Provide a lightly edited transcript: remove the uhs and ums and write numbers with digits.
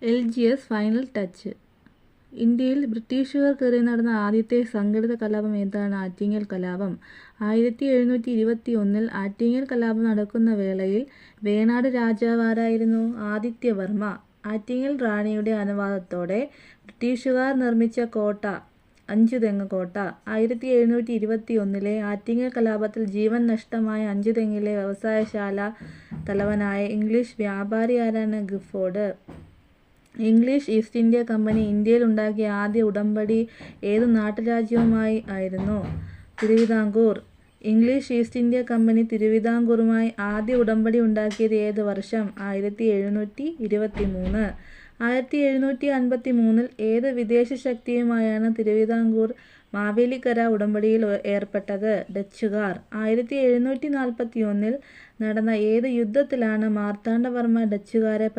LGS final touch. ഇന്ത്യയിൽ ബ്രിട്ടീഷുകാർക്കെതിരെ നടന്ന ആദ്യത്തെ സംഘടിത കലാപം ഏതാണ്? ആറ്റിങ്ങൽ കലാപം. 1721 ആറ്റിങ്ങൽ കലാപം നടക്കുന്ന വേളയിൽ വേണാട് രാജാവാരായിരുന്നു? ആദിത്യവർമ്മ. ആറ്റിങ്ങൽ റാണിയുടെ അനുവാദത്തോടെ ബ്രിട്ടീഷുകാർ നിർമ്മിച്ച കോട്ട അഞ്ചുതെങ്ങ് കോട്ട. 1721 ആറ്റിങ്ങൽ കലാപത്തിൽ ജീവൻ നഷ്ടമായ അഞ്ചുതെങ്ങിലെ വ്യവസായശാല തലവനായ ഇംഗ്ലീഷ് വ്യാപാരി ആരാണ്? Gyfford. English East India Company ഇന്ത്യയിൽ ഉണ്ടാക്കിയ ആദ്യ ഉടമ്പടി ഏതു നാട്ടുരാജ്യവുമായി ആയിരുന്നു? Thiruvithamkoor. English East India Company തിരുവിതാംകൂറുമായി ആദ്യ ഉടമ്പടി ഉണ്ടാക്കിയത് ഏത് വർഷം? 1723. 1753 ഏത് വിദേശ ശക്തിയുമായാണ് തിരുവിതാംകൂർ മാവേലിക്കര ഉടമ്പടിയിൽ ഏർപ്പെട്ടത്? ഡച്ചുകാർ. 1741 നടന്ന ഏത് യുദ്ധത്തിലാണ് മാർത്താണ്ഡവർമ്മ ഡച്ചുകാരെ